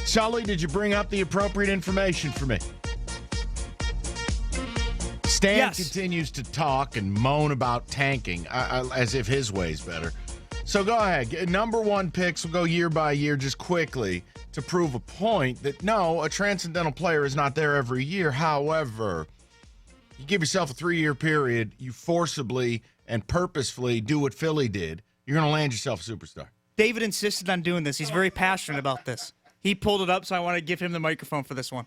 Sully, did you bring up the appropriate information for me? Stan continues to talk and moan about tanking as if his way's better. So go ahead. Number one picks will go year by year just quickly to prove a point that, no, a transcendental player is not there every year. However, you give yourself a 3-year period, you forcibly and purposefully do what Philly did, you're going to land yourself a superstar. David insisted on doing this. He's very passionate about this. He pulled it up, so I want to give him the microphone for this one.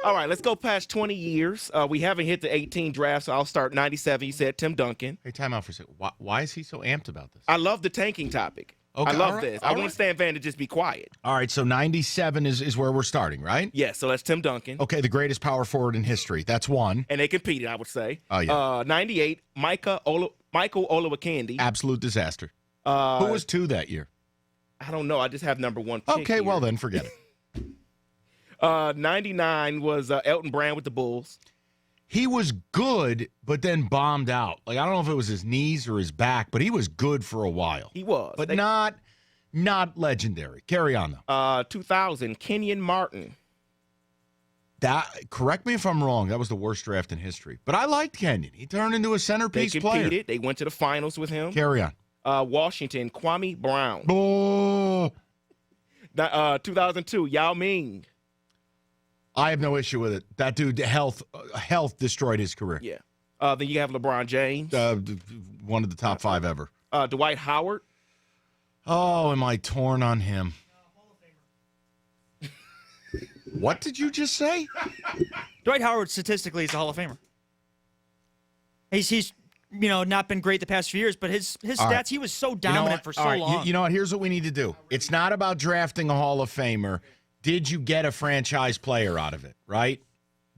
All right, let's go past 20 years. We haven't hit the 18 draft, so I'll start 97. You said Tim Duncan. Hey, time out for a second. Why is he so amped about this? I love the tanking topic. Okay, I love this. I want Stan Van to just be quiet. All right, so 97 is where we're starting, right? Yes, so that's Tim Duncan. Okay, the greatest power forward in history. That's one. And they competed, I would say. Oh, yeah. 98, Michael Olowokandi. Absolute disaster. Who was 2 that year? I don't know. I just have number 1 pick Okay, here. well then, forget it. 99 was Elton Brand with the Bulls. He was good, but then bombed out. Like, I don't know if it was his knees or his back, but he was good for a while. He was. But not legendary. Carry on, though. 2000, Kenyon Martin. Correct me if I'm wrong. That was the worst draft in history. But I liked Kenyon. He turned into a centerpiece They competed. player. They went to the finals with him. Carry on. Washington, Kwame Brown. Oh. 2002, Yao Ming. I have no issue with it. That dude, health destroyed his career. Yeah. Then you have LeBron James. One of the top 5 ever. Dwight Howard. Oh, am I torn on him? What did you just say? Dwight Howard statistically is a Hall of Famer. He's not been great the past few years, but his stats, right. he was so dominant for so long. You know what? Here's what we need to do. It's not about drafting a Hall of Famer. Did you get a franchise player out of it, right?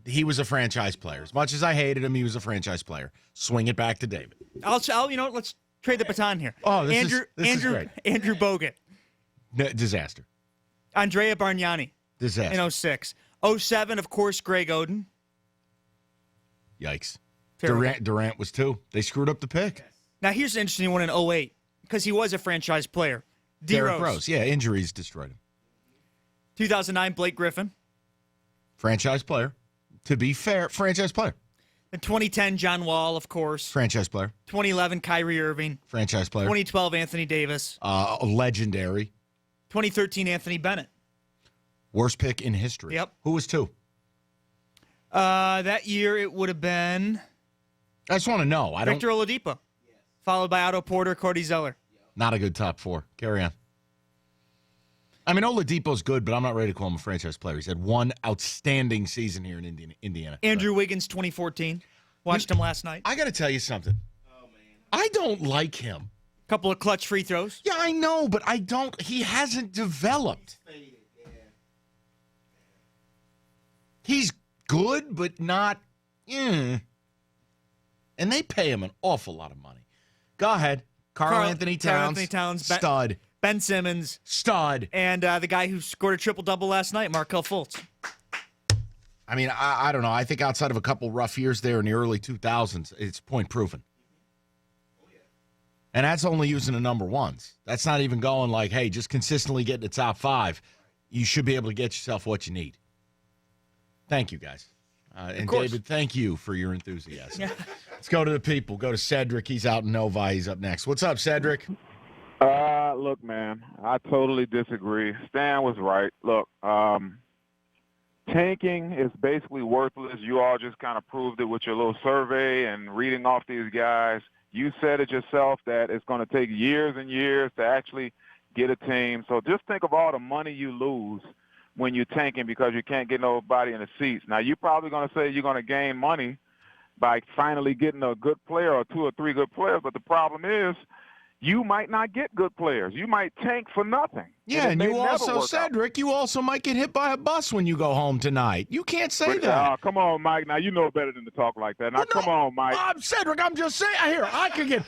He was a franchise player. As much as I hated him, he was a franchise player. Swing it back to David. Let's trade the baton here. Oh, this is great. Andrew Bogut. Disaster. Andrea Bargnani. Disaster. In 06. 07, of course, Greg Oden. Yikes. Durant was 2. They screwed up the pick. Now, here's an interesting one in 08, because he was a franchise player. Derrick Rose. Yeah, injuries destroyed him. 2009, Blake Griffin. Franchise player. To be fair, franchise player. In 2010, John Wall, of course. Franchise player. 2011, Kyrie Irving. Franchise player. 2012, Anthony Davis. Legendary. 2013, Anthony Bennett. Worst pick in history. Yep. Who was 2? That year, it would have been I just want to know. Victor Oladipo, followed by Otto Porter, Cody Zeller. Not a good top 4. Carry on. I mean, Oladipo's good, but I'm not ready to call him a franchise player. He's had one outstanding season here in Indiana. Andrew Wiggins, 2014. Watched him last night. I got to tell you something. Oh, man. I don't like him. Couple of clutch free throws. Yeah, I know, but I don't. He hasn't developed. He's good, but not. And they pay him an awful lot of money. Go ahead. Karl Anthony Towns. Stud. Ben Simmons. Stud. And the guy who scored a triple-double last night, Markelle Fultz. I mean, I don't know. I think outside of a couple rough years there in the early 2000s, it's point proven. And that's only using the number ones. That's not even going like, hey, just consistently get in the top 5. You should be able to get yourself what you need. Thank you, guys. And David, thank you for your enthusiasm. Yeah. Let's go to the people. Go to Cedric. He's out in Novi. He's up next. What's up, Cedric? Look, man, I totally disagree. Stan was right. Look, tanking is basically worthless. You all just kind of proved it with your little survey and reading off these guys. You said it yourself that it's going to take years and years to actually get a team. So just think of all the money you lose when you're tanking because you can't get nobody in the seats. Now, you're probably going to say you're going to gain money by finally getting a good player or 2 or 3 good players, but the problem is you might not get good players. You might tank for nothing. Yeah, and you also, Cedric, you also might get hit by a bus when you go home tonight. You can't say that. Come on, Mike. Now, you know better than to talk like that. Now, come on, Mike. Cedric, I'm just saying. Here, I could get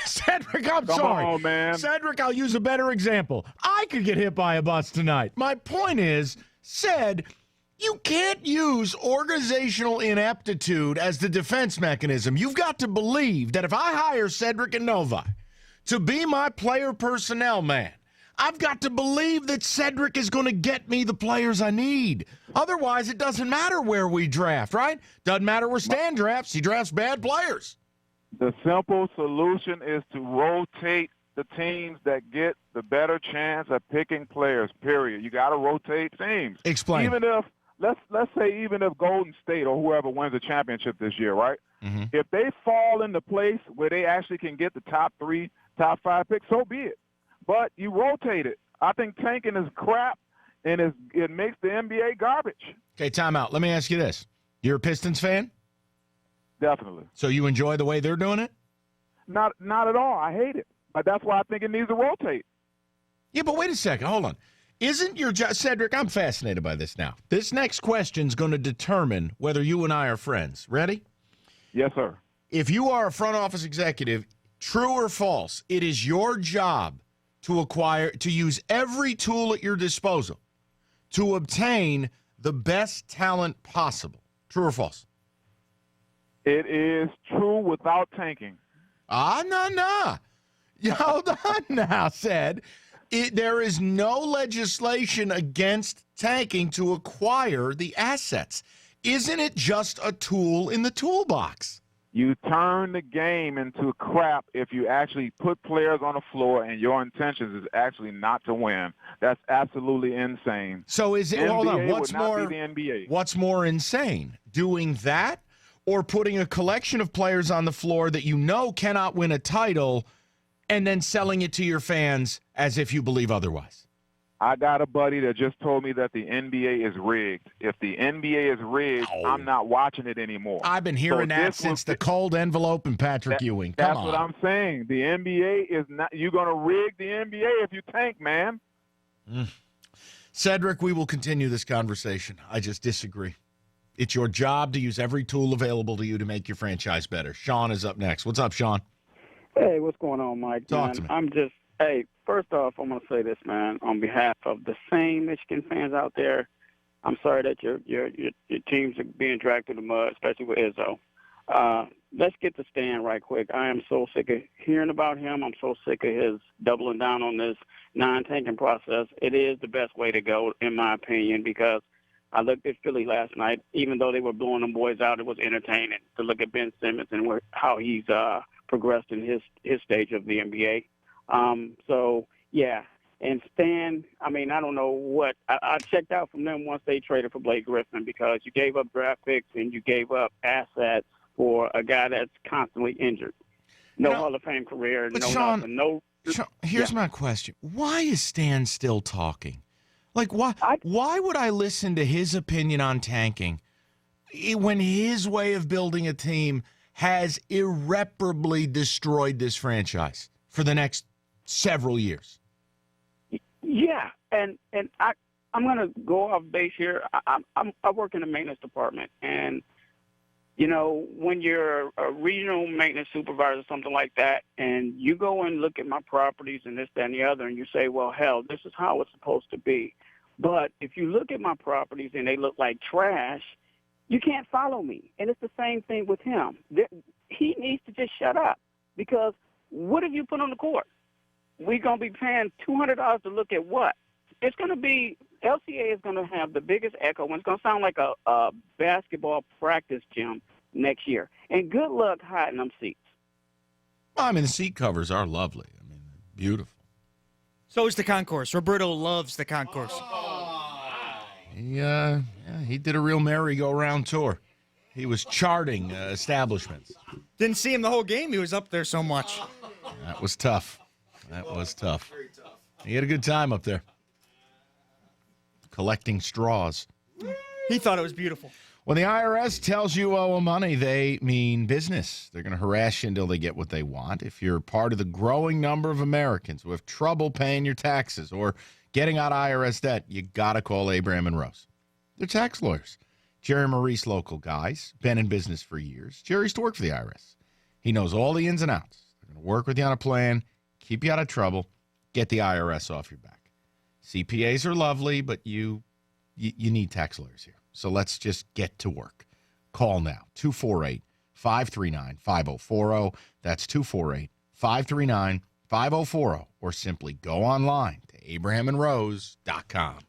Cedric, I'm sorry. Come on, man. Cedric, I'll use a better example. I could get hit by a bus tonight. My point is, you can't use organizational ineptitude as the defense mechanism. You've got to believe that if I hire Cedric and Novi to be my player personnel man, I've got to believe that Cedric is going to get me the players I need. Otherwise, it doesn't matter where we draft, right? Doesn't matter where Stan drafts. He drafts bad players. The simple solution is to rotate the teams that get the better chance of picking players, period. You got to rotate teams. Explain. Even if, let's say even if Golden State or whoever wins the championship this year, right? Mm-hmm. If they fall into place where they actually can get the top 3, top 5 picks, so be it. But you rotate it. I think tanking is crap, and it makes the NBA garbage. Okay, time out. Let me ask you this. You're a Pistons fan? Definitely. So you enjoy the way they're doing it? Not at all. I hate it. But that's why I think it needs to rotate. Yeah, but wait a second. Hold on. Isn't your job, Cedric, I'm fascinated by this now. This next question is going to determine whether you and I are friends. Ready? Yes, sir. If you are a front office executive, true or false, it is your job to use every tool at your disposal to obtain the best talent possible. True or false? It is true without tanking. No. Hold on now, said. There is no legislation against tanking to acquire the assets. Isn't it just a tool in the toolbox? You turn the game into crap if you actually put players on the floor and your intentions is actually not to win. That's absolutely insane. So is it? NBA Hold on. would not be the NBA. What's more insane? Doing that or putting a collection of players on the floor that you know cannot win a title and then selling it to your fans as if you believe otherwise? I got a buddy that just told me that the NBA is rigged. If the NBA is rigged, I'm not watching it anymore. I've been hearing that since the cold envelope and Patrick Ewing. Come on. That's what I'm saying. The NBA is not – you're going to rig the NBA if you tank, man. Cedric, we will continue this conversation. I just disagree. It's your job to use every tool available to you to make your franchise better. Sean is up next. What's up, Sean? Hey, what's going on, Mike? Talk to me. Hey, first off, I'm going to say this, man. On behalf of the same Michigan fans out there, I'm sorry that your teams are being dragged through the mud, especially with Izzo. Let's get to Stan right quick. I am so sick of hearing about him. I'm so sick of his doubling down on this non-tanking process. It is the best way to go, in my opinion, because I looked at Philly last night. Even though they were blowing them boys out, it was entertaining to look at Ben Simmons and how he's progressed in his stage of the NBA. So, yeah. And Stan, I mean, I don't know what – I checked out from them once they traded for Blake Griffin because you gave up draft picks and you gave up assets for a guy that's constantly injured. No Hall of Fame career, no Sean, nothing. No. Sean, here's my question. Why is Stan still talking? Like, why would I listen to his opinion on tanking when his way of building a team has irreparably destroyed this franchise for the next several years? Yeah, and I'm going to go off base here. I work in the maintenance department, and, you know, when you're a regional maintenance supervisor or something like that, and you go and look at my properties and this, that, and the other, and you say, well, hell, this is how it's supposed to be. But if you look at my properties and they look like trash, you can't follow me. And it's the same thing with him. He needs to just shut up because what have you put on the court? We're going to be paying $200 to look at what? It's going to be – LCA is going to have the biggest echo, and it's going to sound like a basketball practice gym next year. And good luck hiding them seats. Well, I mean, the seat covers are lovely. I mean, beautiful. So is the concourse. Roberto loves the concourse. He did a real merry-go-round tour. He was charting establishments. Didn't see him the whole game. He was up there so much. That was tough. Very tough. He had a good time up there. Collecting straws. He thought it was beautiful. When the IRS tells you owe them money, they mean business. They're going to harass you until they get what they want. If you're part of the growing number of Americans who have trouble paying your taxes or getting out of IRS debt, you got to call Abraham and Rose. They're tax lawyers. Jerry Maurice, local guys, been in business for years. Jerry used to work for the IRS. He knows all the ins and outs. They're going to work with you on a plan, keep you out of trouble, get the IRS off your back. CPAs are lovely, but you need tax lawyers here. So let's just get to work. Call now, 248-539-5040. That's 248-539-5040. Or simply go online to AbrahamandRose.com.